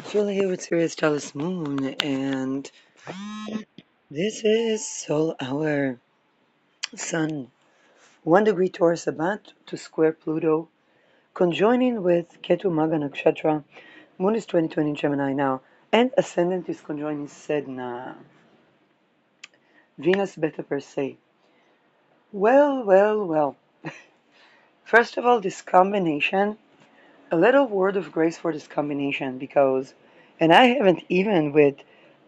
Phil here with Sirius Dallas Moon, and this is Soul Hour. Sun, 1 degree Taurus about to square Pluto, conjoining with Ketu Maga Nakshatra. Moon is 2020 in Gemini now, and Ascendant is conjoining Sedna. Venus Beta per se. Well. First of all, this combination, a little word of grace for this combination because, and I haven't even with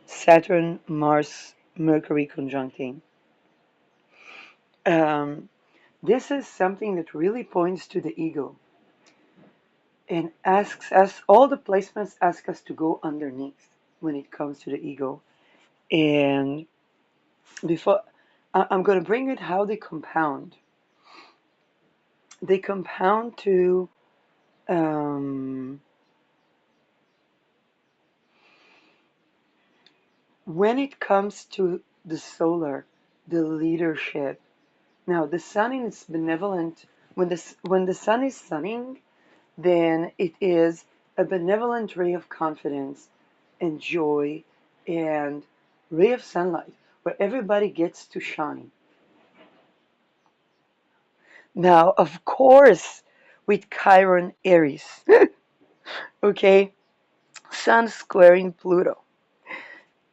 Saturn, Mars, Mercury conjuncting. Um, this is something that really points to the ego and asks us, all the placements ask us to go underneath when it comes to the ego. And before, I'm going to bring it how they compound. They compound to um, when it comes to the solar, the leadership. Now, the sun is benevolent. When the sun is sunning, then it is a benevolent ray of confidence and joy and ray of sunlight where everybody gets to shine. Now, of course, with Chiron Aries, okay, Sun squaring Pluto,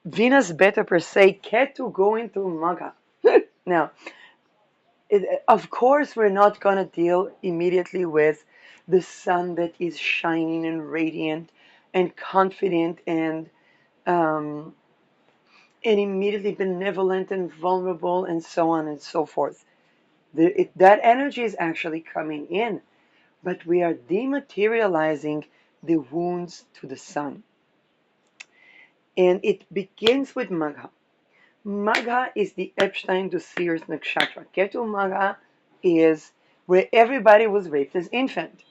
Venus Beta per se, Ketu going through Maga. Now, of course, we're not going to deal immediately with the sun that is shining and radiant and confident um, and immediately benevolent and vulnerable and so on and so forth. That energy is actually coming in, but we are dematerializing the wounds to the sun. And it begins with Magha. Magha is the Epstein to Sears Nakshatra. Ketu Magha is where everybody was raped as infant.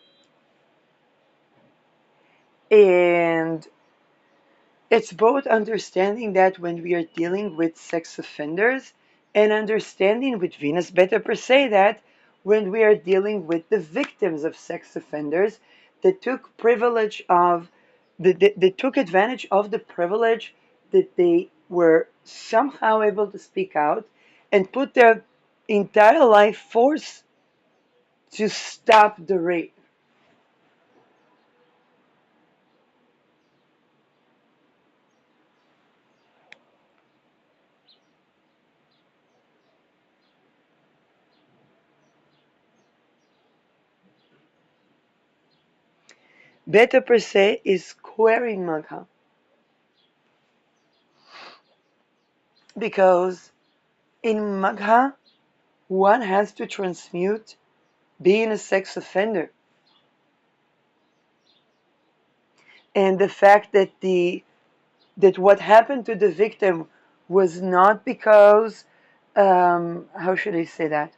And it's both understanding that when we are dealing with sex offenders and understanding with Venus Beta per se that when we are dealing with the victims of sex offenders that took privilege of they took advantage of the privilege that they were somehow able to speak out and put their entire life force to stop the rape. Beta per se is squaring Magha because in Magha one has to transmute being a sex offender and the fact that the that what happened to the victim was not because how should I say that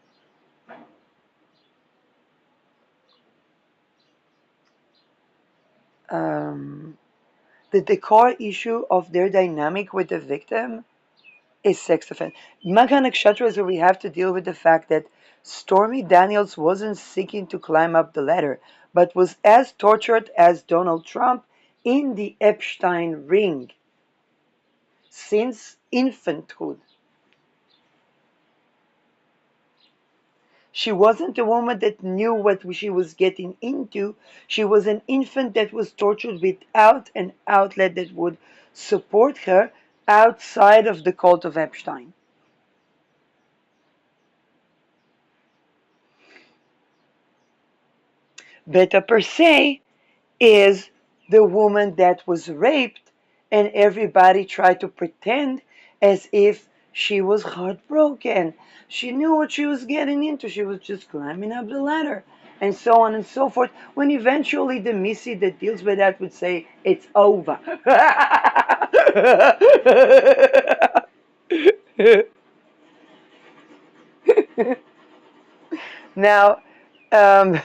um, that the core issue of their dynamic with the victim is sex offense. Magha Nakshatra is where we have to deal with the fact that Stormy Daniels wasn't seeking to climb up the ladder, but was as tortured as Donald Trump in the Epstein ring since infanthood. She wasn't a woman that knew what she was getting into. She was an infant that was tortured without an outlet that would support her outside of the cult of Epstein. Beta per se is the woman that was raped, and everybody tried to pretend as if she was heartbroken. She knew what she was getting into. She was just climbing up the ladder, and so on and so forth. When eventually the Missy that deals with that would say, it's over. Now, um,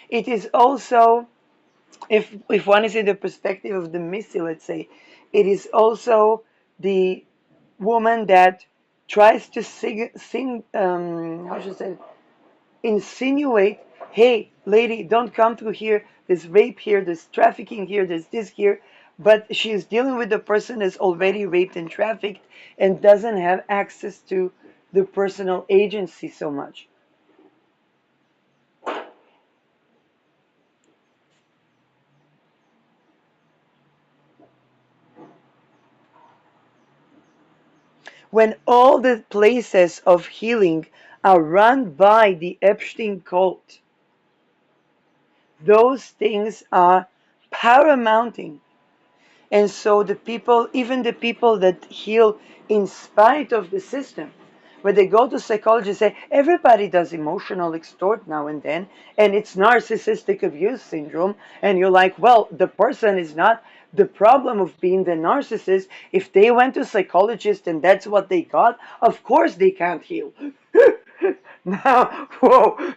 it is also, if one is in the perspective of the Missy, let's say, it is also the woman that tries to how should I say, insinuate, hey, lady, don't come through here there's rape here, there's trafficking here, there's this here, but she's dealing with the person that's already raped and trafficked and doesn't have access to the personal agency so much. When all the places of healing are run by the Epstein cult, those things are paramounting. And so the people, even the people that heal in spite of the system, when they go to psychologists, say everybody does emotional extort now and then, and it's narcissistic abuse syndrome. And you're like, well, the person is not the problem of being the narcissist. If they went to psychologist and that's what they got, of course they can't heal. Now, whoa.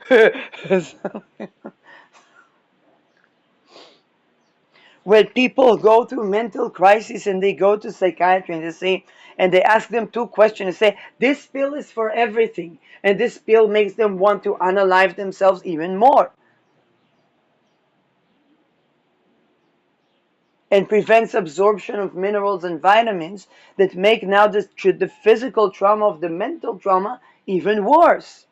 When people go through mental crisis and they go to psychiatry and they say, and they ask them two questions, they say this pill is for everything, and this pill makes them want to unalive themselves even more and prevents absorption of minerals and vitamins that make now the physical trauma of the mental trauma even worse.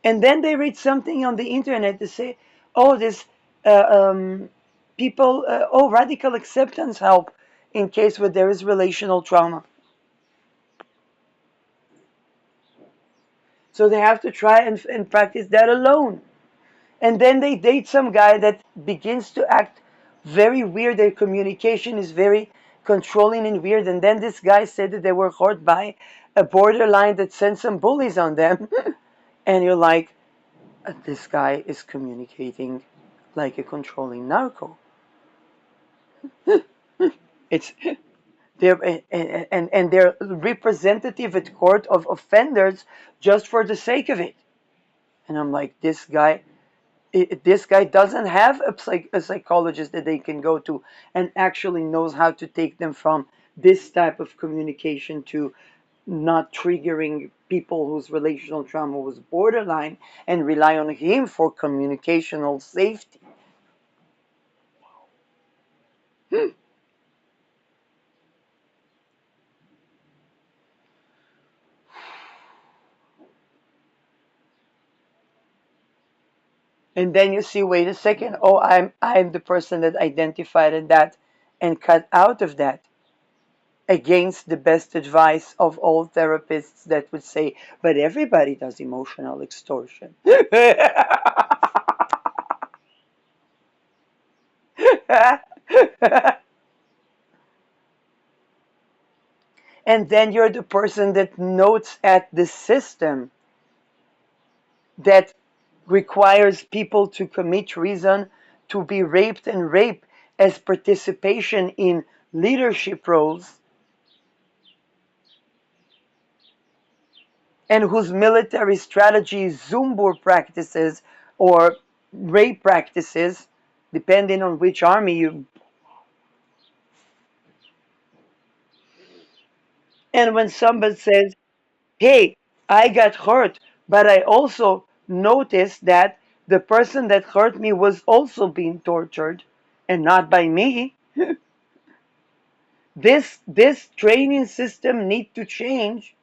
And then they read something on the internet to say, oh, this uh, um, people, oh, radical acceptance help in case where there is relational trauma. So they have to try and practice that alone. And then they date some guy that begins to act very weird. Their communication is very controlling and weird. And then this guy said that they were hurt by a borderline that sent some bullies on them. And you're like, this guy is communicating like a controlling narco. It's they're and they're representative at court of offenders just for the sake of it. And I'm like, this guy doesn't have a psychologist that they can go to and actually knows how to take them from this type of communication to not triggering people whose relational trauma was borderline and rely on him for communicational safety. And then you see, wait a second, oh, I'm the person that identified in that and cut out of that against the best advice of all therapists that would say, but everybody does emotional extortion. And then you're the person that notes at the system that requires people to commit treason, to be raped and rape as participation in leadership roles, and whose military strategy Zumbur practices or rape practices, depending on which army you. And when somebody says, hey, I got hurt, but I also noticed that the person that hurt me was also being tortured and not by me. This training system need to change.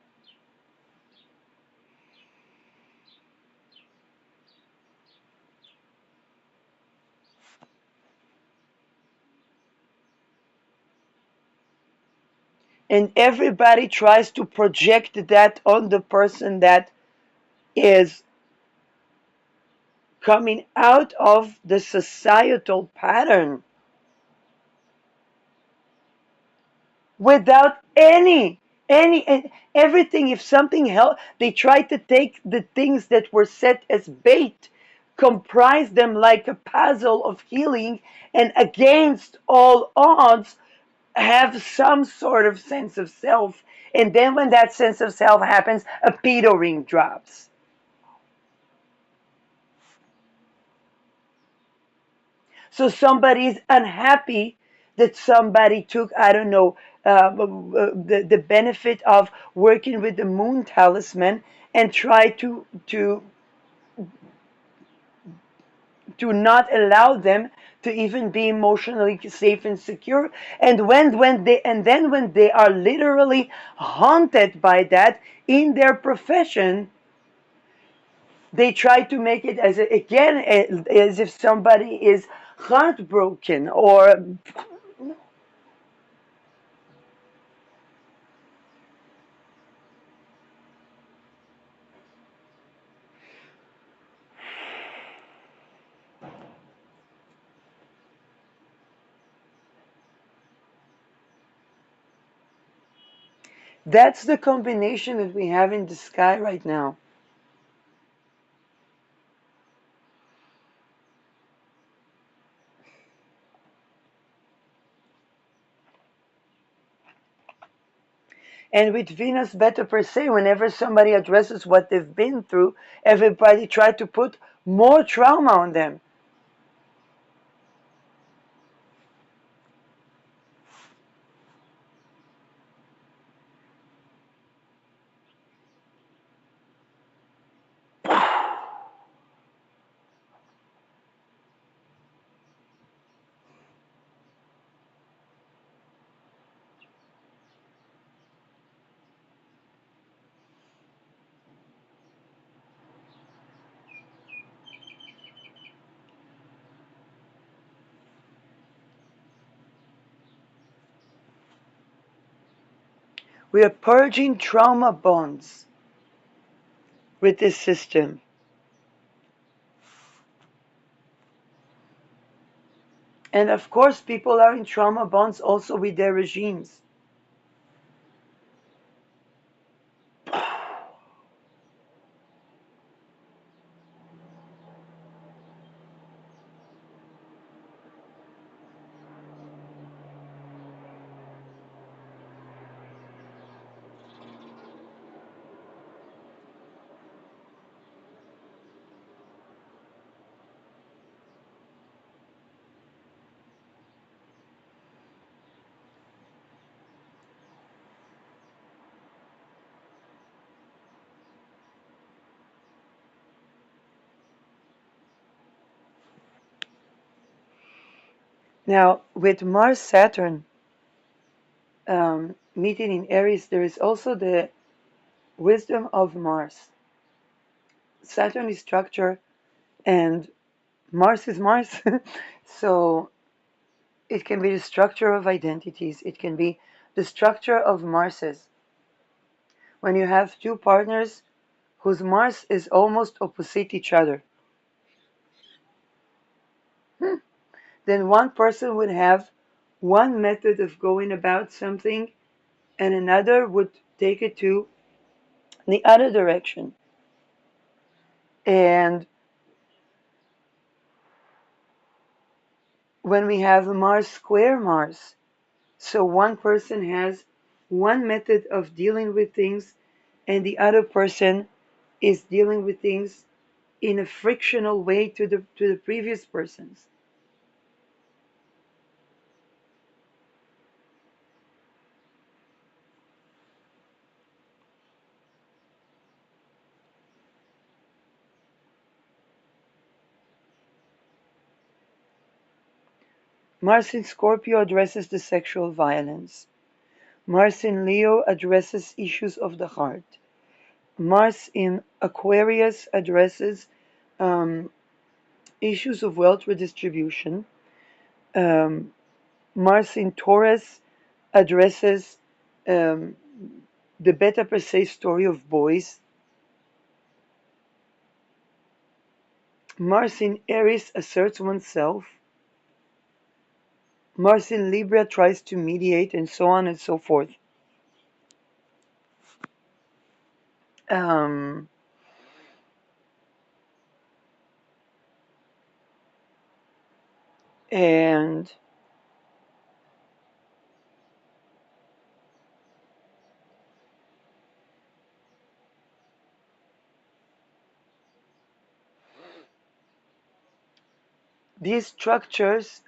And everybody tries to project that on the person that is coming out of the societal pattern without everything. If something help, they try to take the things that were set as bait, comprise them like a puzzle of healing, and against all odds have some sort of sense of self. And then when that sense of self happens, a pedo ring drops. So somebody is unhappy that somebody took, I don't know, the benefit of working with the moon talisman and try to not allow them to even be emotionally safe and secure. And when they are literally haunted by that in their profession, they try to make it again as if somebody is heartbroken or that's the combination that we have in the sky right now. And with Venus Beta per se, whenever somebody addresses what they've been through, everybody try to put more trauma on them. We are purging trauma bonds with this system. And of course, people are in trauma bonds also with their regimes. Now, with Mars Saturn meeting in Aries, there is also the wisdom of Mars. Saturn is structure and Mars is Mars. So it can be the structure of identities, it can be the structure of Marses. When you have two partners whose Mars is almost opposite each other, then one person would have one method of going about something and another would take it to the other direction. And when we have Mars square Mars, so one person has one method of dealing with things and the other person is dealing with things in a frictional way to the previous persons. Mars in Scorpio addresses the sexual violence. Mars in Leo addresses issues of the heart. Mars in Aquarius addresses um, issues of wealth redistribution. Um, Mars in Taurus addresses um, the beta per se story of boys. Mars in Aries asserts oneself. Mars in Libra tries to mediate, and so on and so forth. Um, and these structures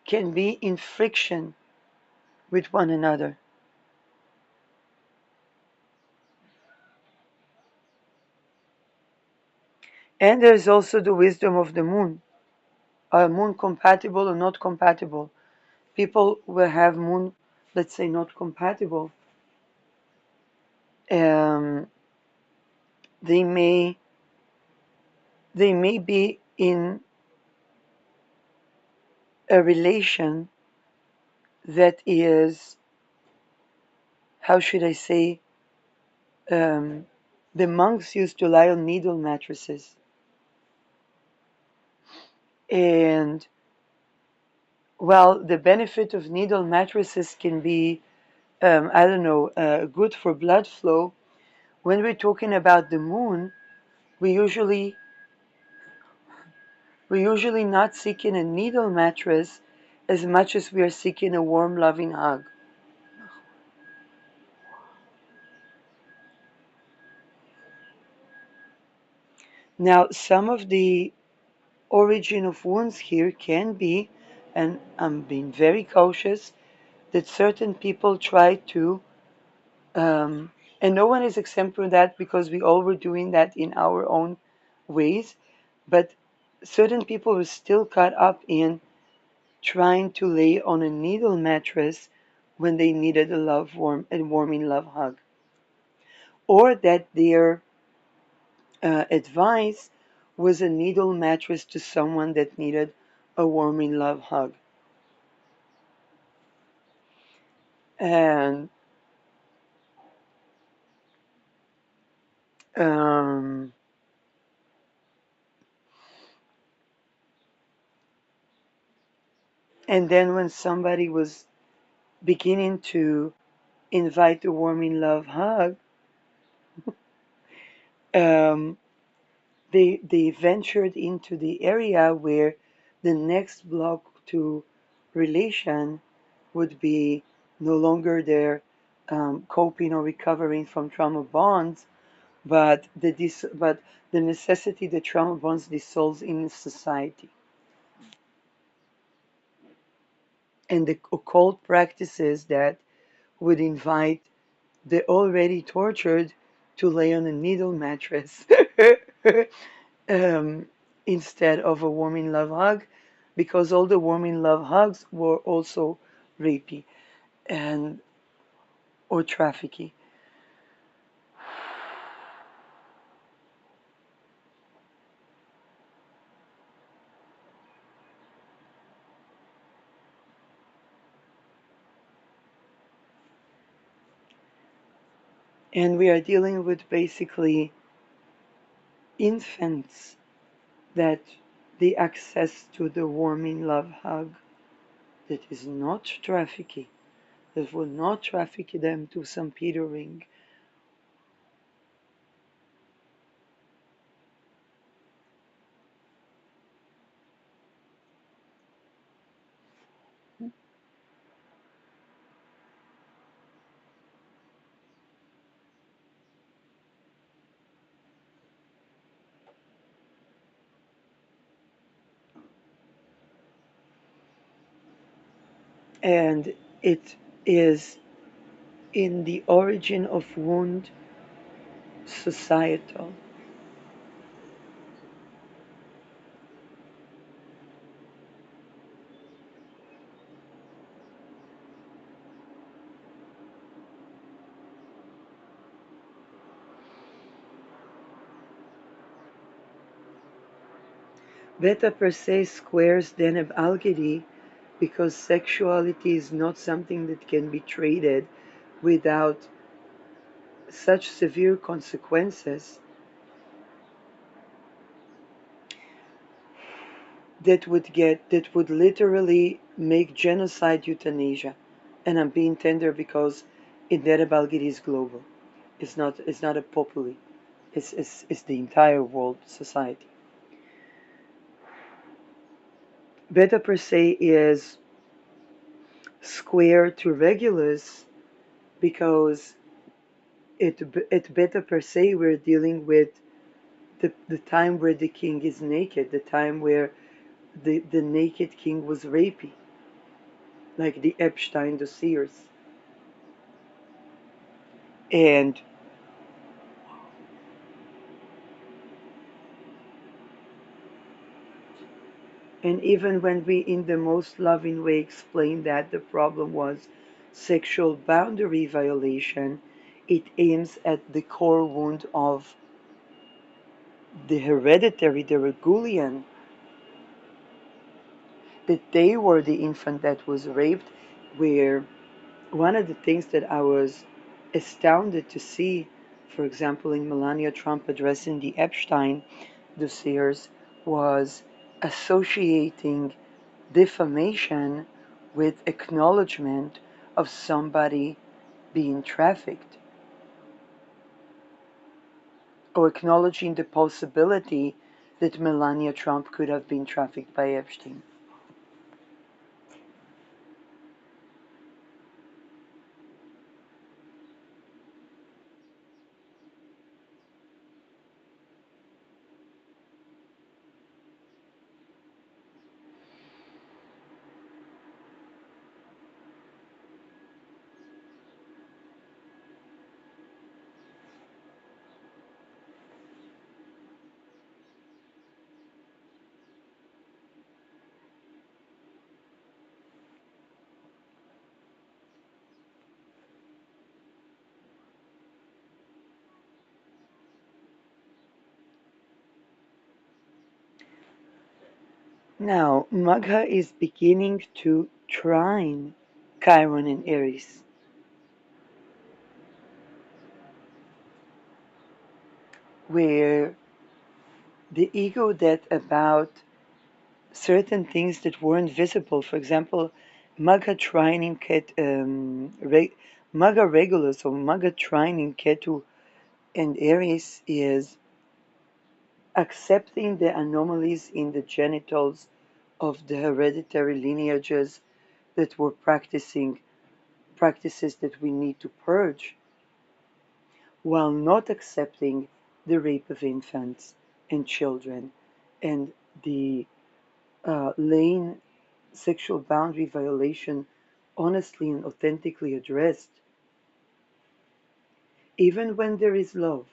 can be in friction with one another. And there's also the wisdom of the moon. Are moon compatible or not compatible? People will have moon, let's say, not compatible. Um, they may they may be in a relation that is, how should I say, um, the monks used to lie on needle mattresses. And while the benefit of needle mattresses can be, I don't know, good for blood flow, when we're talking about the moon, we usually we're usually not seeking a needle mattress as much as we are seeking a warm, loving hug. Now, some of the origin of wounds here can be, and I'm being very cautious, that certain people try to, and no one is exempt from that because we all were doing that in our own ways, but certain people were still caught up in trying to lay on a needle mattress when they needed a warming love hug, or that their advice was a needle mattress to someone that needed a warming love hug. And um, and then when somebody was beginning to invite a warming love hug, um, they ventured into the area where the next block to relation would be no longer their coping or recovering from trauma bonds, but the necessity that trauma bonds dissolves in society, and the occult practices that would invite the already tortured to lay on a needle mattress um, instead of a warming love hug, because all the warming love hugs were also rapey and or trafficking. And we are dealing with basically infants that the access to the warming love hug that is not trafficking, that will not traffic them to some petering. And it is in the origin of wound societal. Beta per se squares Deneb Algedy because sexuality is not something that can be traded without such severe consequences that would literally make genocide euthanasia. And I'm being tender because Deneb Algedy is global. It's not a populi. It's the entire world society. Beta per se is square to Regulus because at beta per se we're dealing with the time where the king is naked, the time where the naked king was rapey, like the Epstein dossiers. And And even when we, in the most loving way, explain that the problem was sexual boundary violation, it aims at the core wound of the hereditary, the Regulian, that they were the infant that was raped, where one of the things that I was astounded to see, for example, in Melania Trump addressing the Epstein dossiers, was associating defamation with acknowledgement of somebody being trafficked, or acknowledging the possibility that Melania Trump could have been trafficked by Epstein. Now, Magha is beginning to trine Chiron and Aries, where the ego that about certain things that weren't visible, for example, Magha trining Magha Regulus or Magha trining Ketu and Aries is accepting the anomalies in the genitals of the hereditary lineages that were practicing practices that we need to purge, while not accepting the rape of infants and children and the laying sexual boundary violation honestly and authentically addressed, even when there is love,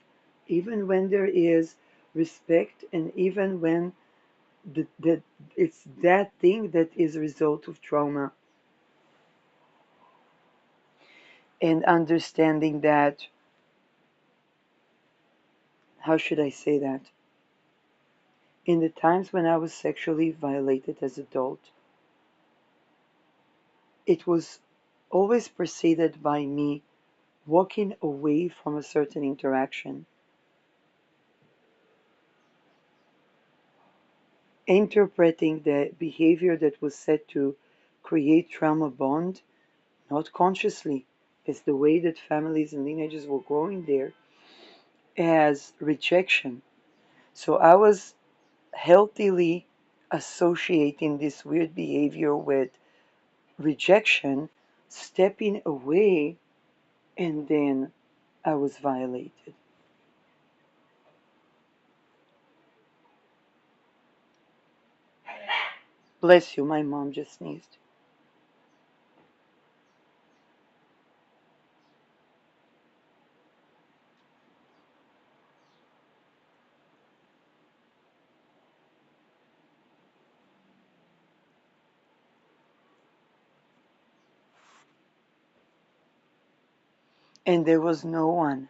even when there is respect, and even when it's that thing that is a result of trauma, and understanding that, how should I say that? In the times when I was sexually violated as adult, it was always preceded by me walking away from a certain interaction, interpreting the behavior that was said to create trauma bond, not consciously, as the way that families and lineages were growing there, as rejection. So I was healthily associating this weird behavior with rejection, stepping away, and then I was violated. Bless you, my mom just sneezed. And there was no one,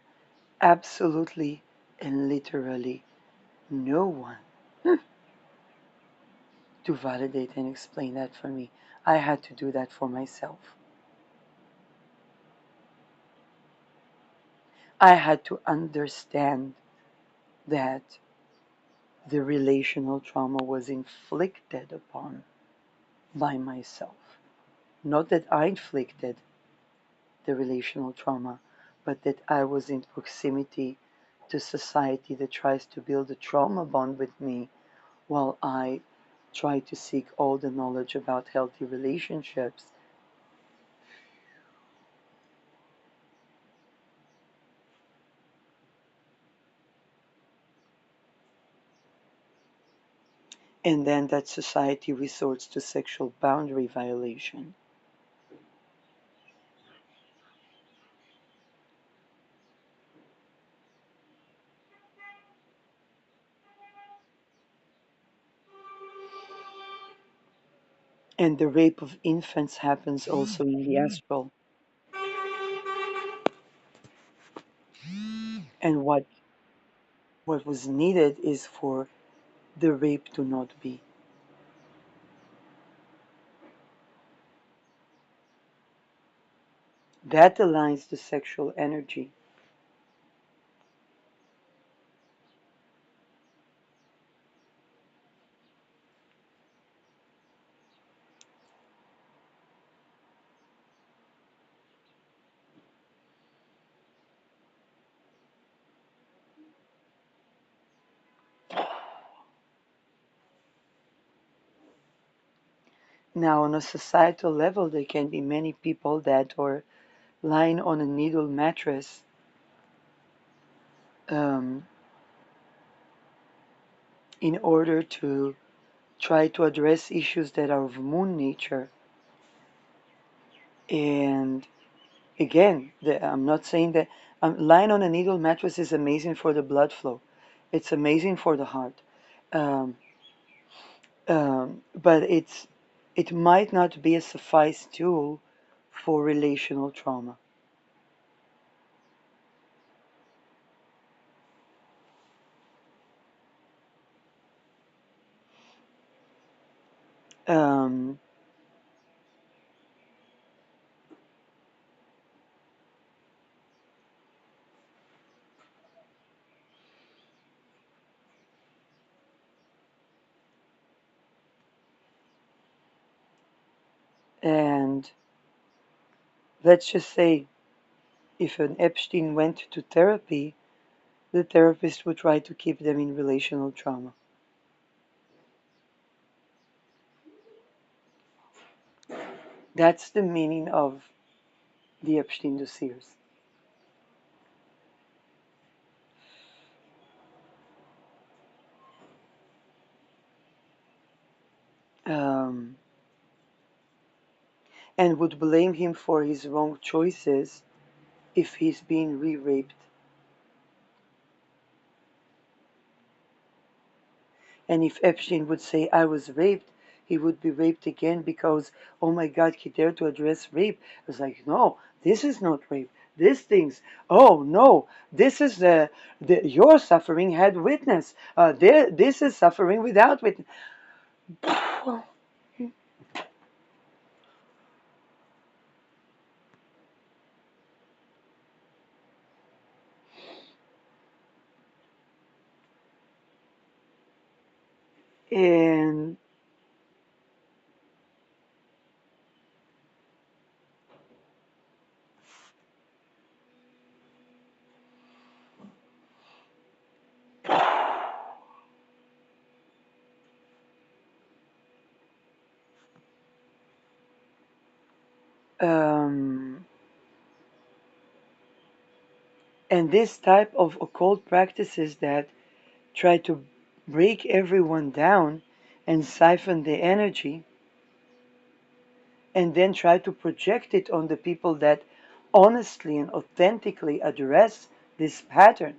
absolutely and literally no one, to validate and explain that for me. I had to do that for myself. I had to understand that the relational trauma was inflicted upon by myself. Not that I inflicted the relational trauma, but that I was in proximity to society that tries to build a trauma bond with me while I try to seek all the knowledge about healthy relationships. And then that society resorts to sexual boundary violation. And the rape of infants happens also in the astral. And what was needed is for the rape to not be. That aligns the sexual energy. Now, on a societal level, there can be many people that are lying on a needle mattress um, in order to try to address issues that are of moon nature. And again, I'm not saying that lying on a needle mattress is amazing for the blood flow. It's amazing for the heart. Um, but it might not be a suffice tool for relational trauma. Um, and let's just say if an Epstein went to therapy, the therapist would try to keep them in relational trauma. That's the meaning of the Epstein dossiers. Um, and would blame him for his wrong choices if he's being re-raped. And if Epstein would say, I was raped, he would be raped again because, oh my God, he dared to address rape. I was like, no, this is not rape. This thing's, oh no, this is your suffering had witness. This is suffering without witness. And um, and this type of occult practices that try to break everyone down and siphon the energy and then try to project it on the people that honestly and authentically address this pattern.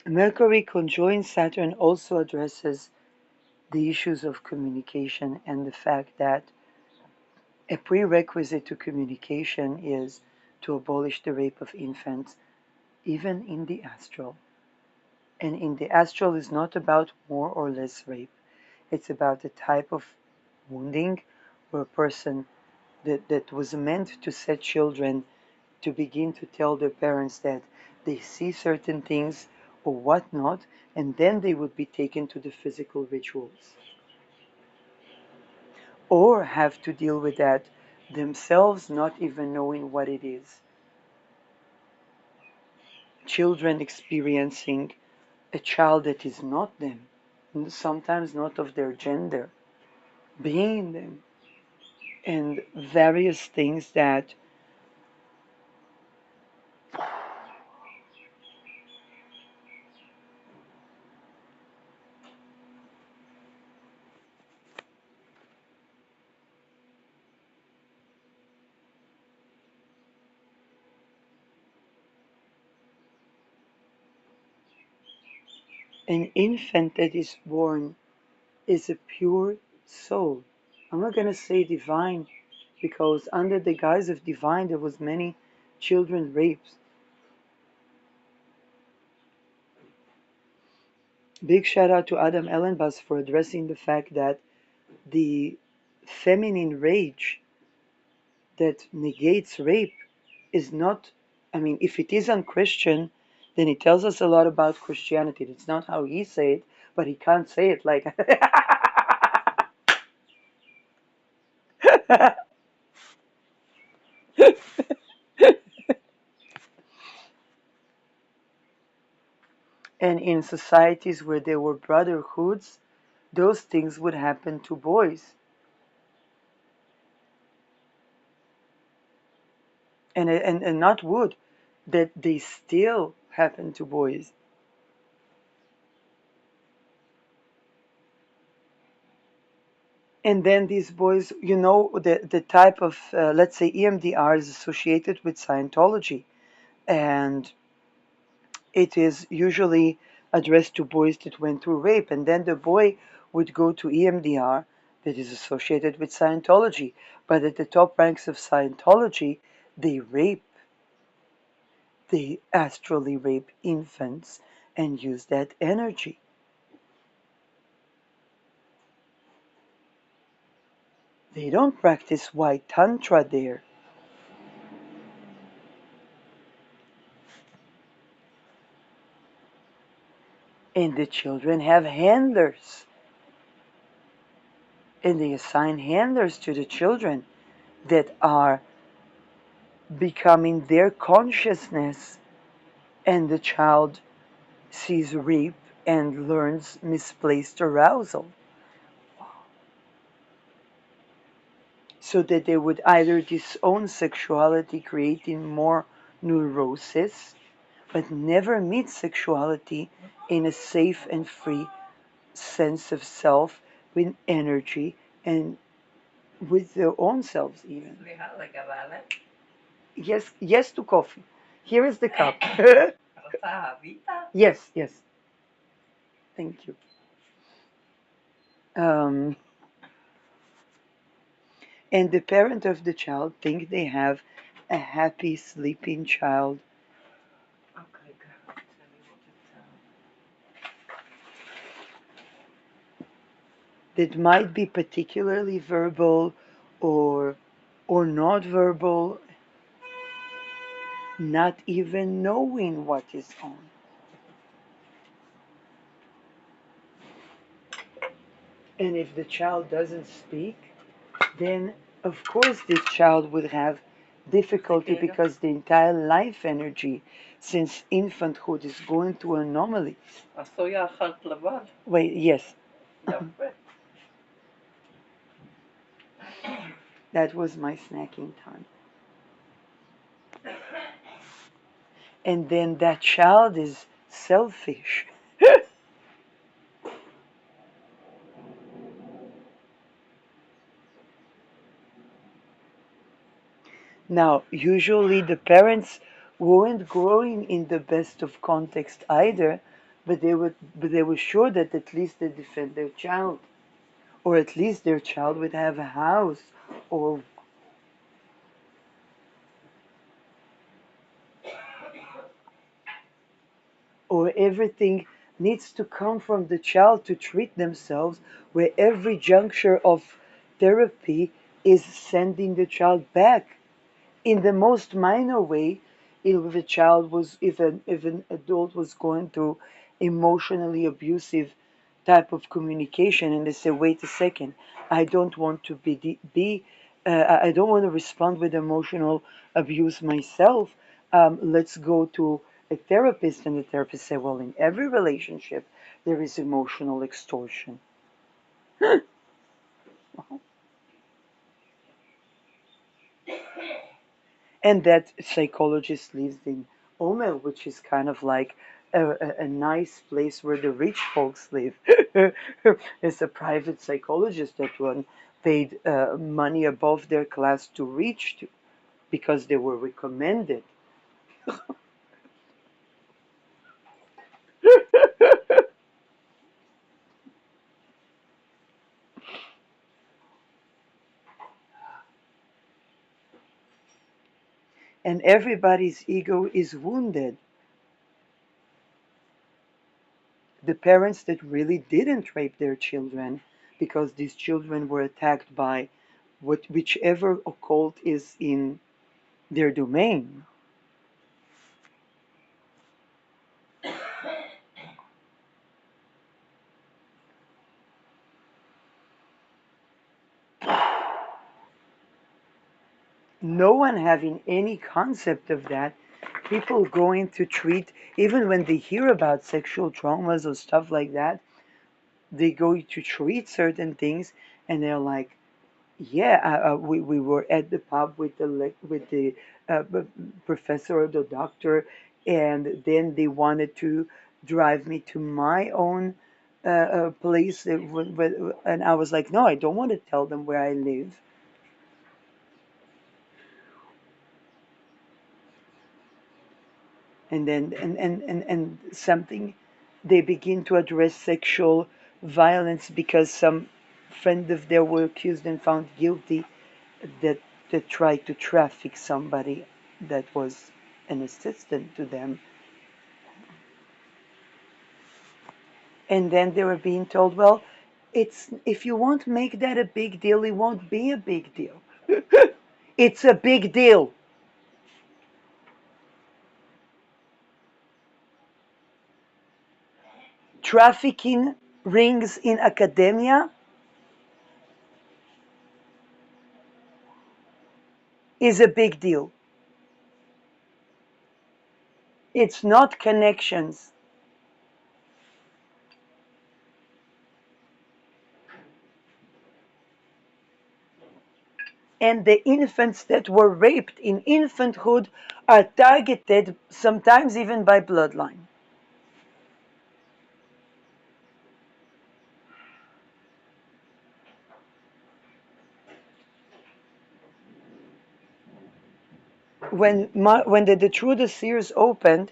Mercury conjoined Saturn also addresses the issues of communication and the fact that a prerequisite to communication is to abolish the rape of infants, even in the astral. And in the astral is not about more or less rape. It's about the type of wounding where a person that was meant to set children to begin to tell their parents that they see certain things or whatnot, and then they would be taken to the physical rituals. Or have to deal with that themselves, not even knowing what it is. Children experiencing a child that is not them, sometimes not of their gender, being them, and various things that an infant that is born is a pure soul. I'm not going to say divine because under the guise of divine there was many children raped. Big shout out to Adam Ellenbus for addressing the fact that the feminine rage that negates rape is not, I mean, if it is unchristian, then it tells us a lot about Christianity. It's not how he say it, but he can't say it like and in societies where there were brotherhoods, those things would happen to boys. And not would, that they still happen to boys. And then these boys, the type of, let's say, EMDR is associated with Scientology. And it is usually addressed to boys that went through rape. And then the boy would go to EMDR that is associated with Scientology. But at the top ranks of Scientology, they astrally rape infants and use that energy. They don't practice white tantra there. And the children have handlers. And they assign handlers to the children that are becoming their consciousness. And the child sees rape and learns misplaced arousal. So that they would either disown sexuality, creating more neurosis, but never meet sexuality in a safe and free sense of self with energy and with their own selves even. Yes, yes to coffee. Here is the cup. Yes, yes. Thank you. Um, and the parent of the child think they have a happy sleeping child. That might be particularly verbal or not verbal, not even knowing what is on. And if the child doesn't speak, then of course this child would have difficulty because the entire life energy since infanthood is going through anomalies. Wait, yes. That was my snacking time. And then that child is selfish. Now, usually the parents weren't growing in the best of context either, but they were sure that at least they defend their child, or at least their child would have a house, or or everything needs to come from the child to treat themselves, where every juncture of therapy is sending the child back in the most minor way. If a child was, if an adult was going through emotionally abusive type of communication, and they say, wait a second, I don't want to I don't want to respond with emotional abuse myself. Let's go to a therapist. And the therapist say, well, in every relationship there is emotional extortion. And that psychologist lives in Omer, which is kind of like a nice place where the rich folks live. It's a private psychologist that one paid money above their class to reach to because they were recommended. And everybody's ego is wounded. The parents that really didn't rape their children because these children were attacked by whichever occult is in their domain. No one having any concept of that, people going to treat, even when they hear about sexual traumas or stuff like that, they go to treat certain things, and they're like, yeah, we were at the pub with the professor or the doctor, and then they wanted to drive me to my own place, and I was like, no, I don't want to tell them where I live. And then and something, they begin to address sexual violence because some friend of theirs were accused and found guilty, that tried to traffic somebody that was an assistant to them. And then they were being told, well, it's, if you won't make that a big deal, it won't be a big deal. It's a big deal. Trafficking rings in academia is a big deal. It's not connections. And the infants that were raped in infanthood are targeted, sometimes even by bloodline. When the Detruda Sears opened,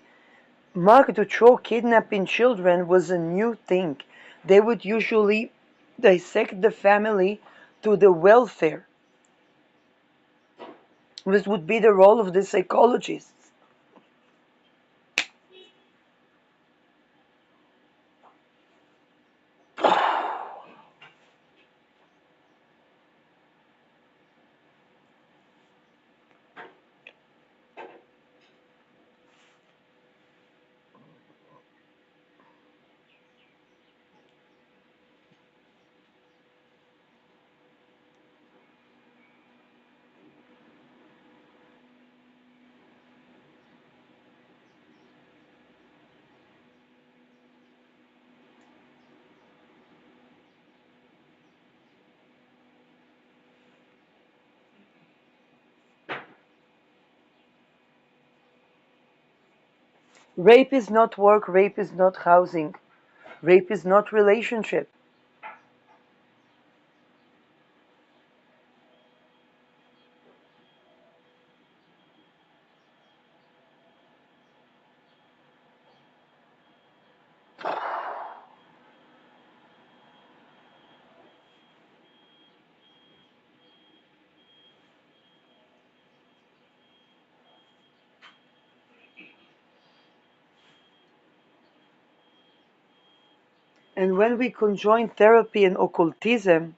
Marc Dutroux kidnapping children was a new thing. They would usually dissect the family to the welfare. This would be the role of the psychologists. Rape is not work, rape is not housing, rape is not relationship. And when we conjoin therapy and occultism,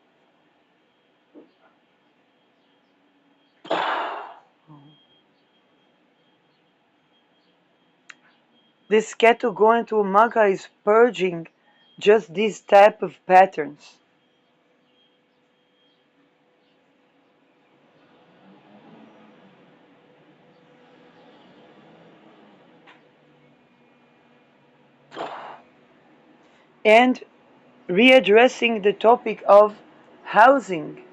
this Ketu going to Umaga is purging just these type of patterns. And readdressing the topic of housing.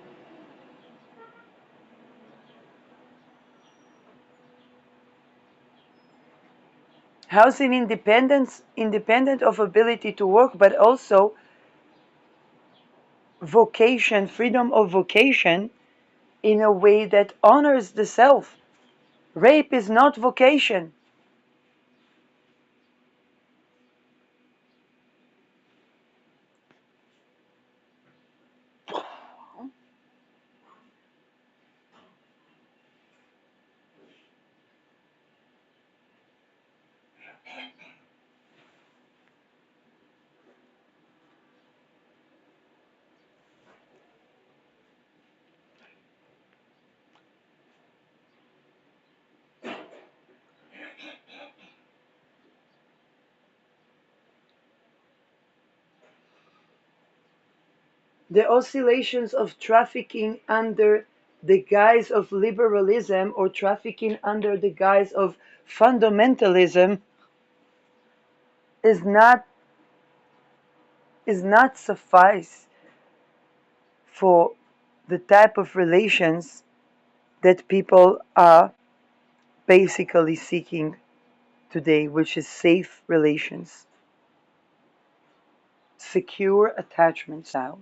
Housing independence, independent of ability to work, but also vocation, freedom of vocation in a way that honors the self. Rape is not vocation. The oscillations of trafficking under the guise of liberalism or trafficking under the guise of fundamentalism is not suffice for the type of relations that people are basically seeking today, which is safe relations, secure attachment style.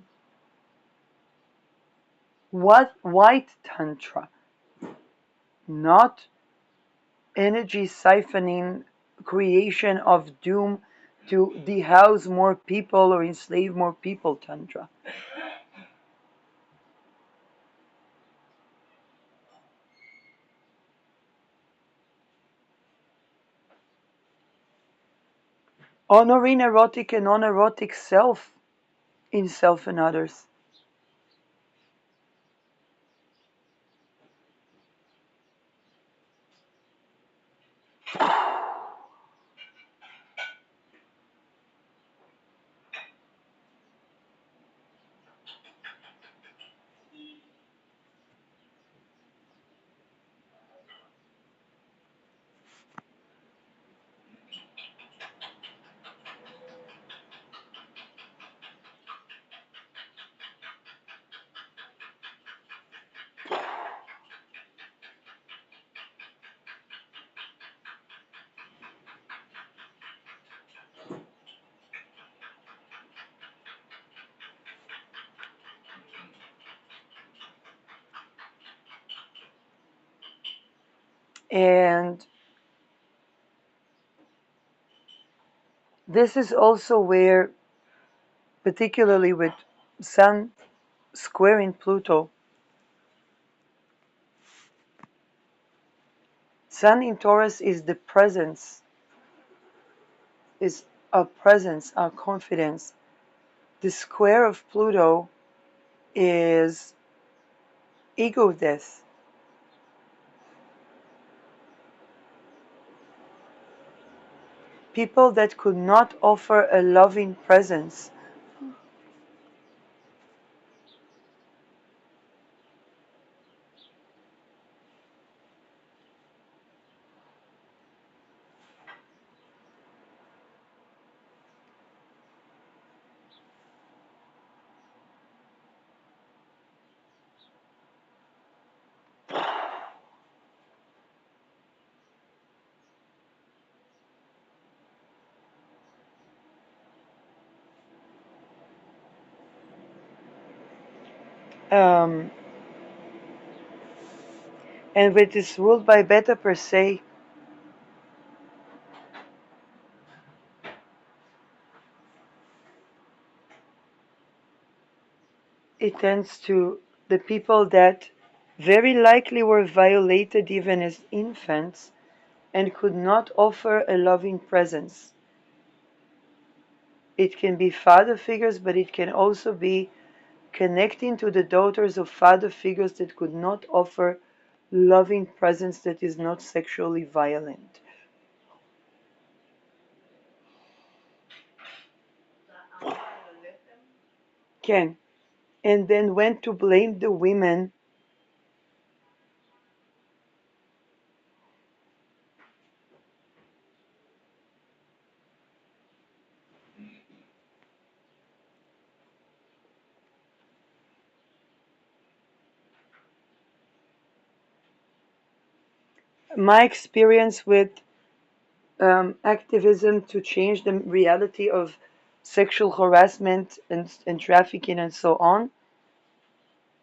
What white tantra, not energy siphoning creation of doom to dehouse more people or enslave more people tantra. Honoring erotic and non-erotic self in self and others. And this is also where, particularly with Sun squaring Pluto, Sun in Taurus is the presence, is our presence, our confidence. The square of Pluto is ego death. People that could not offer a loving presence. Um, and with this ruled by Beta per se, it tends to the people that very likely were violated even as infants and could not offer a loving presence. It can be father figures, but it can also be connecting to the daughters of father figures that could not offer loving presence that is not sexually violent. Can. And then went to blame the women. My experience with activism to change the reality of sexual harassment and trafficking and so on,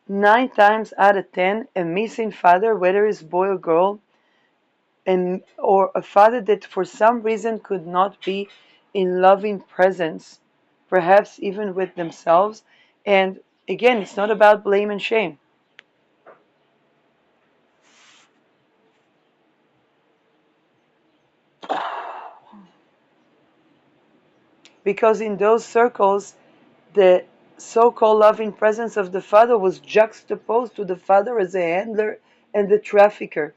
9 times out of 10, a missing father, whether it's boy or girl, and or a father that for some reason could not be in loving presence, perhaps even with themselves. And again, it's not about blame and shame, because in those circles, the so-called loving presence of the father was juxtaposed to the father as a handler and the trafficker.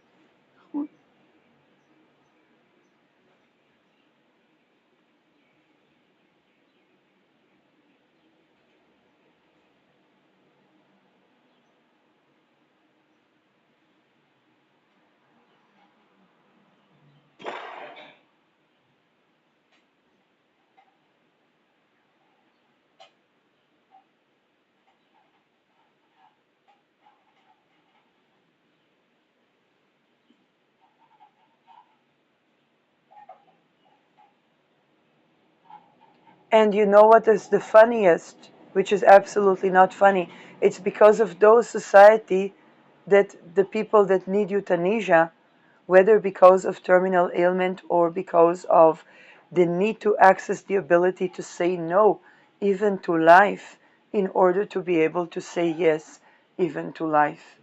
And you know what is the funniest, which is absolutely not funny? It's because of those society that the people that need euthanasia, whether because of terminal ailment or because of the need to access the ability to say no, even to life, in order to be able to say yes, even to life.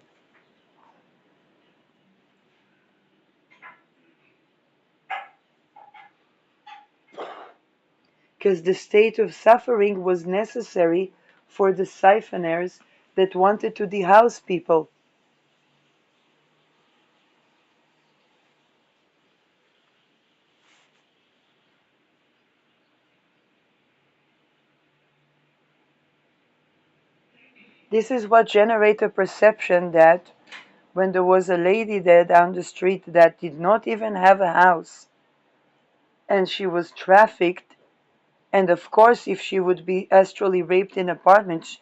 Because the state of suffering was necessary for the siphoners that wanted to dehouse people. This is what generated a perception that when there was a lady there down the street that did not even have a house and she was trafficked, and of course, if she would be astrally raped in apartments,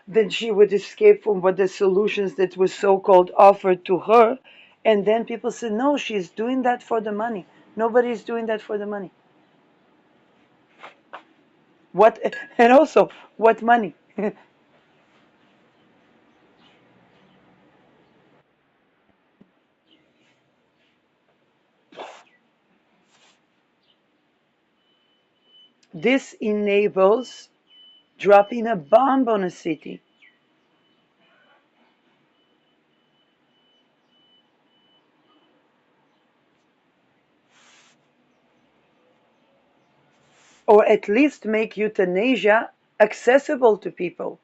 then she would escape from what the solutions that were so-called offered to her. And then people said, no, she's doing that for the money. Nobody's doing that for the money. What? And also, what money? This enables dropping a bomb on a city, or at least make euthanasia accessible to people.